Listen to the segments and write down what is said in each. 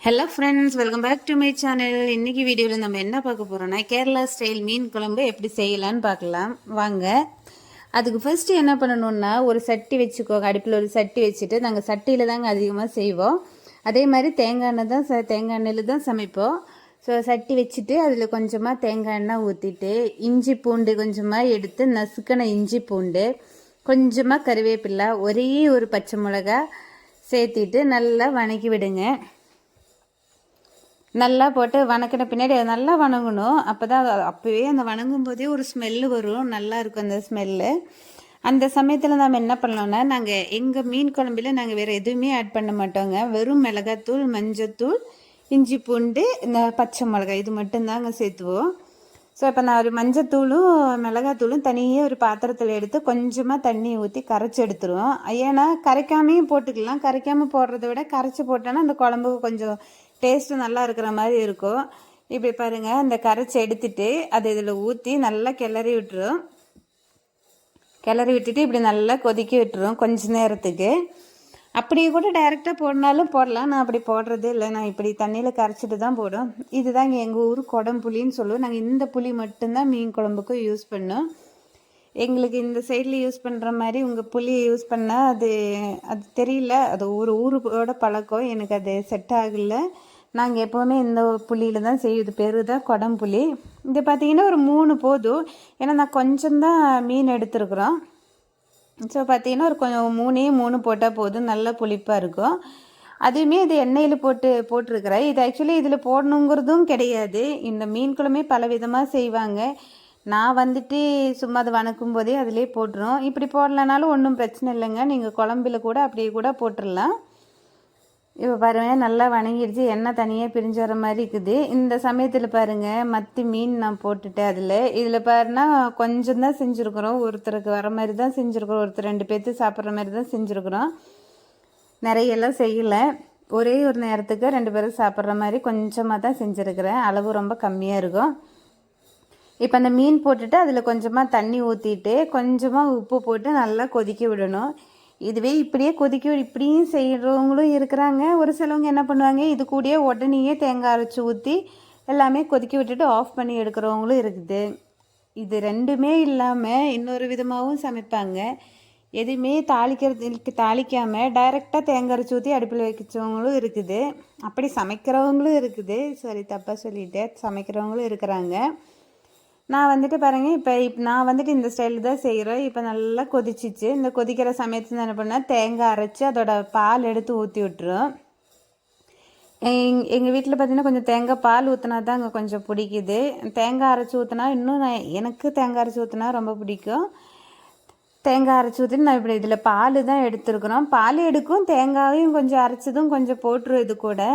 Hello friends, welcome back to my channel. இன்றைக்கி வீடியோவில் நம்ம என்ன பார்க்க போகிறோன்னா கேரளா ஸ்டைல் மீன் குழம்பு எப்படி செய்யலான்னு பார்க்கலாம் வாங்க. அதுக்கு ஃபஸ்ட்டு என்ன பண்ணணுன்னா, ஒரு சட்டி வச்சுக்கோங்க. அடுப்பில் ஒரு சட்டி வச்சுட்டு, நாங்கள் சட்டியில் தாங்க அதிகமாக செய்வோம். அதே மாதிரி தேங்காய் எண்ணெயில் தான் சமைப்போம். ஸோ சட்டி வச்சுட்டு அதில் கொஞ்சமாக தேங்காய் எண்ணெய் ஊற்றிட்டு, இஞ்சி பூண்டு கொஞ்சமாக எடுத்து நசுக்கின இஞ்சி பூண்டு, கொஞ்சமாக கருவேப்பிலை, ஒரே ஒரு பச்சை மிளகா சேர்த்திட்டு நல்லா வணக்கி விடுங்க. நல்லா போட்டு வணக்கின பின்னாடி அது நல்லா வணங்கணும். அப்போ தான் அப்போவே அந்த வணங்கும் போதே ஒரு ஸ்மெல்லு வரும், நல்லா இருக்கும் அந்த ஸ்மெல்லு. அந்த சமயத்தில் நம்ம என்ன பண்ணோன்னா, நாங்கள் எங்கள் மீன் குழம்பில் நாங்கள் வேறு எதுவுமே ஆட் பண்ண மாட்டோங்க. வெறும் மிளகாத்தூள், மஞ்சத்தூள், இஞ்சி பூண்டு, இந்த பச்சை மிளகாய் இது மட்டும்தாங்க சேர்த்துவோம். ஸோ இப்போ நான் ஒரு மஞ்சத்தூளும் மிளகாத்தூளும் தனியாக ஒரு பாத்திரத்தில் எடுத்து கொஞ்சமாக தண்ணி ஊற்றி கரைச்சி எடுத்துருவோம். ஏன்னா கரைக்காமையும் போட்டுக்கலாம். கரைக்காமல் போடுறத விட கரைச்சி போட்டோன்னா அந்த குழம்புக்கு கொஞ்சம் டேஸ்ட்டு நல்லா இருக்கிற மாதிரி இருக்கும். இப்படி பாருங்கள், இந்த கரைச்சி எடுத்துட்டு அதை இதில் ஊற்றி நல்லா கிளறி விட்டுரும். கிளறி விட்டுட்டு இப்படி நல்லா கொதிக்க விட்டுரும் கொஞ்ச நேரத்துக்கு. அப்படியே கூட டைரெக்டாக போடனாலும் போடலாம். நான் அப்படி போடுறது இல்லை, நான் இப்படி தண்ணியில் கரைச்சிட்டு தான் போடும். இதுதாங்க எங்கள் ஊர் குடம்புளின்னு சொல்லுவோம். நாங்கள் இந்த புளி மட்டும்தான் மீன் குழம்புக்கும் யூஸ் பண்ணோம். எங்களுக்கு இந்த சைடில் யூஸ் பண்ணுற மாதிரி உங்கள் புளியை யூஸ் பண்ணால் அது தெரியல. அது ஒரு ஊரோட பழக்கம், எனக்கு அது செட் ஆகலை. நாங்கள் எப்போவுமே இந்த புளியில் தான் செய்யுது. பேர் தான் குடம்புளி. இது பார்த்திங்கன்னா ஒரு 3 போதும். ஏன்னா நான் கொஞ்சம்தான் மீன் எடுத்துருக்குறோம். ஸோ பார்த்திங்கன்னா ஒரு கொஞ்சம் 3 போட்டால் போதும், நல்லா புளிப்பாக இருக்கும். அதுவுமே இது எண்ணெயில் போட்டிருக்கிறேன். இது ஆக்சுவலி இதில் போடணுங்கிறதும் கிடையாது. இந்த மீன் குழம்பே பல விதமாக செய்வாங்க. நான் வந்துட்டு சும்மா அதை வணக்கும் போதே அதிலே போட்டுரும். இப்படி போடலனாலும் ஒன்றும் பிரச்சனை இல்லைங்க. நீங்கள் குழம்பில் கூட அப்படியே கூட போட்டுடலாம். இப்போ பாருங்கள், நல்லா வணங்கிடுச்சு. எண்ணெய் தனியாக பிரிஞ்சு வர மாதிரி இருக்குது. இந்த சமயத்தில் பாருங்கள், மத்தி மீன் நான் போட்டுட்டேன். இதில் பாருன்னா கொஞ்சம் தான் செஞ்சுருக்குறோம். ஒருத்தருக்கு வர மாதிரி தான் செஞ்சுருக்குறோம். ஒருத்தர் 2 பேர்த்து சாப்பிட்ற மாதிரி தான் செஞ்சுருக்குறோம். நிறையெல்லாம் செய்யலை. ஒரே ஒரு நேரத்துக்கு 2 பேரும் சாப்பிட்ற மாதிரி கொஞ்சமாக தான் செஞ்சுருக்கிறேன். அளவு ரொம்ப கம்மியாக இருக்கும். இப்போ அந்த மீன் போட்டுட்டு அதில் கொஞ்சமாக தண்ணி ஊற்றிட்டு கொஞ்சமாக உப்பு போட்டு நல்லா கொதிக்க விடணும். இதுவே இப்படியே இப்படியும் செய்கிறவங்களும் இருக்கிறாங்க. ஒரு சிலவங்க என்ன பண்ணுவாங்க, இது கூடயே உடனேயே தேங்காய் அரைச்சி ஊற்றி எல்லாமே கொதிக்க விட்டுட்டு ஆஃப் பண்ணி எடுக்கிறவங்களும் இருக்குது. இது ரெண்டுமே இல்லாமல் இன்னொரு விதமாகவும் சமைப்பாங்க. எதுவுமே தாளிக்காமல் டைரெக்டாக தேங்காய் அரைச்சி ஊற்றி அடுப்பில் வைக்கிறவங்களும் இருக்குது. அப்படி சமைக்கிறவங்களும் இருக்குது. சரி, தப்பாக சொல்லிட்டேன், சமைக்கிறவங்களும் இருக்கிறாங்க. நான் வந்துட்டு பாருங்கள், இப்போ நான் வந்துட்டு இந்த ஸ்டைலில் தான் செய்கிறேன். இப்போ நல்லா கொதிச்சிச்சு. இந்த கொதிக்கிற சமயத்தில் என்ன பண்ணால் தேங்காய் அரைச்சி அதோட பால் எடுத்து ஊற்றி விட்டுரும். எங்கள் வீட்டில் பார்த்திங்கன்னா கொஞ்சம் தேங்காய் பால் ஊற்றினா தான் அங்கே கொஞ்சம் பிடிக்குது. தேங்காய் அரைச்சி ஊற்றினா இன்னும் எனக்கு தேங்காய் அரைச்சி ஊற்றினா ரொம்ப பிடிக்கும். தேங்காய் அரைச்சி ஊற்றிட்டு நான் இப்படி இதில் பால் தான் எடுத்துருக்குறோம். பால் எடுக்கும், தேங்காயும் கொஞ்சம் அரைச்சதும் கொஞ்சம் போட்டுரும். இது கூட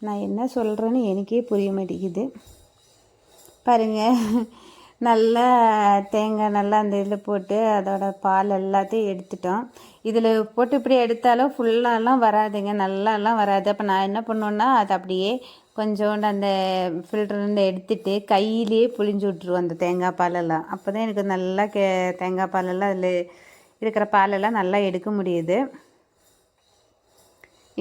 நான் என்ன சொல்கிறேன்னு எனக்கே புரிய மாட்டேங்குது. பாருங்கள், நல்லா தேங்காய் நல்லா அந்த இதில் போட்டு அதோட பால் எல்லாத்தையும் எடுத்துட்டோம். இதில் போட்டு இப்படி எடுத்தாலும் ஃபுல்லாலாம் வராதுங்க, நல்லாலாம் வராது. அப்போ நான் என்ன பண்ணுவேன்னா, அதை அப்படியே கொஞ்சோண்டு அந்த ஃபில்டர்லேருந்து எடுத்துகிட்டு கையிலேயே புழிஞ்சு விட்ருவோம் அந்த தேங்காய் பாலெல்லாம். அப்போ தான் எனக்கு நல்லா தேங்காய் பாலெல்லாம் அதில் இருக்கிற பாலெல்லாம் நல்லா எடுக்க முடியுது.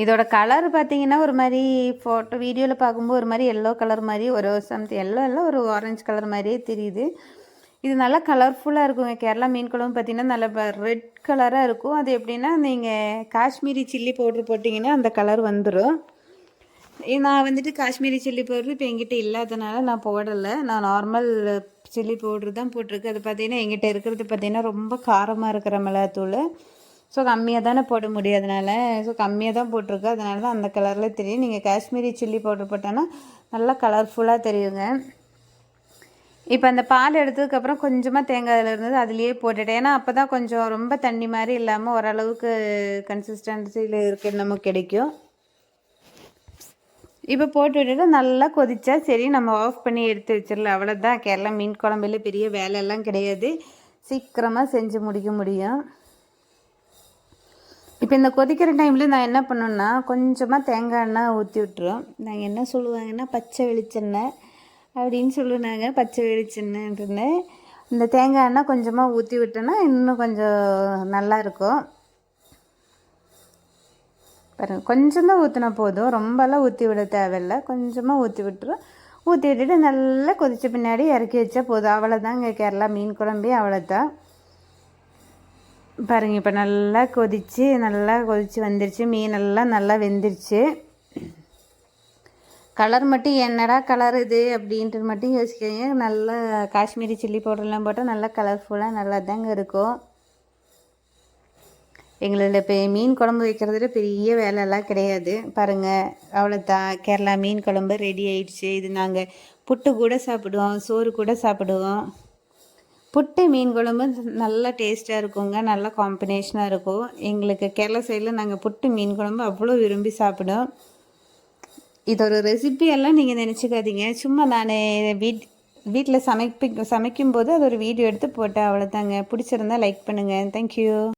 இதோட கலர் பார்த்திங்கன்னா ஒரு மாதிரி ஃபோட்டோ வீடியோவில் பார்க்கும்போது ஒரு மாதிரி எல்லோ கலர் மாதிரி, ஒரு சம்திங் எல்லோ ஒரு ஆரஞ்சு கலர் மாதிரியே தெரியுது. இது நல்லா கலர்ஃபுல்லாக இருக்குங்க. கேரளா மீன் குழம்பு பார்த்திங்கன்னா நல்லா ரெட் கலராக இருக்கும். அது எப்படின்னா, நீங்கள் காஷ்மீரி சில்லி பவுட்ரு போட்டிங்கன்னா அந்த கலர் வந்துடும். நான் வந்துட்டு காஷ்மீரி சில்லி பவுட்ரு இப்போ எங்கிட்ட இல்லாதனால நான் போடலை. நான் நார்மல் சில்லி பவுட்ரு தான் போட்டிருக்கு. அது பார்த்திங்கன்னா எங்கிட்ட இருக்கிறது பார்த்திங்கன்னா ரொம்ப காரமாக இருக்கிற மிளகாத்தூள். ஸோ கம்மியாக தானே போட முடியும், அதனால் ஸோ கம்மியாக தான் போட்டிருக்கு. அதனால தான் அந்த கலரில் தெரியும். நீங்கள் காஷ்மீரி சில்லி பவுடர் போட்டோன்னா நல்லா கலர்ஃபுல்லாக தெரியுங்க. இப்போ அந்த பால் எடுத்ததுக்கப்புறம் கொஞ்சமாக தேங்காய் அதில் இருந்தது அதுலேயே போட்டுட்டேன். ஏன்னா அப்போ தான் கொஞ்சம் ரொம்ப தண்ணி மாதிரி இல்லாமல் ஓரளவுக்கு கன்சிஸ்டன்சியில் இருக்குது நமக்கு கிடைக்கும். இப்போ போட்டு விட்டுட்டு நல்லா கொதிச்சா சரி, நம்ம ஆஃப் பண்ணி எடுத்து வச்சிடலாம். அவ்வளோதான். கேரளா மீன் குழம்புல பெரிய வேலையெல்லாம் கிடையாது, சீக்கிரமாக செஞ்சு முடிக்க முடியும். இப்போ இந்த கொதிக்கிற டைமில் நான் என்ன பண்ணேன்னா, கொஞ்சமாக தேங்காய் எண்ணெய் ஊற்றி விட்டுரும். நாங்கள் என்ன சொல்லுவாங்கன்னா பச்சை வெளிச்செண்ணெய் அப்படின்னு சொல்லுனாங்க. பச்சை வெளிச்செண்ணெய்ன்னு இந்த தேங்காய் எண்ணெய் கொஞ்சமாக ஊற்றி விட்டோன்னா இன்னும் கொஞ்சம் நல்லாயிருக்கும். பாருங்கள், கொஞ்சம் தான் ஊற்றினா போதும், ரொம்பலாம் ஊற்றி விட தேவையில்லை, கொஞ்சமாக ஊற்றி விட்டுரும். ஊற்றி விட்டுட்டு நல்லா கொதித்த பின்னாடி இறக்கி வச்சா போதும். அவ்வளோதாங்க கேரளா மீன் குழம்பு, அவ்வளோதான். பாருங்கள், இப்போ நல்லா கொதித்து வந்துருச்சு. மீனெல்லாம் நல்லா வெந்துருச்சு. கலர் மட்டும் என்னடா கலர் இது அப்படின்ட்டு மட்டும் யோசிக்கிறீங்க. நல்லா காஷ்மீரி சில்லி பவுடர்லாம் போட்டால் நல்லா கலர்ஃபுல்லாக நல்லா தாங்க இருக்கும். எங்களோட இப்போ மீன் குழம்பு வைக்கிறதுல பெரிய வேலைலாம் கிடையாது. பாருங்கள், அவ்வளோதான், கேரளா மீன் குழம்பு ரெடி ஆயிடுச்சு. இது நாங்கள் புட்டு கூட சாப்பிடுவோம், சோறு கூட சாப்பிடுவோம். புட்டு மீன் குழம்பு நல்லா டேஸ்ட்டாக இருக்குங்க, நல்லா காம்பினேஷனாக இருக்கும். எங்களுக்கு கேரளா சைடில் நாங்கள் புட்டு மீன் குழம்பு அவ்வளோ விரும்பி சாப்பிடுவோம். இது ஒரு ரெசிபியெல்லாம் நீங்கள் நினச்சிக்காதீங்க, சும்மா நான் வீட்டில் சமைக்கும்போது அது ஒரு வீடியோ எடுத்து போட்டேன், அவ்வளோதாங்க. பிடிச்சிருந்தா லைக் பண்ணுங்கள். தேங்க்யூ.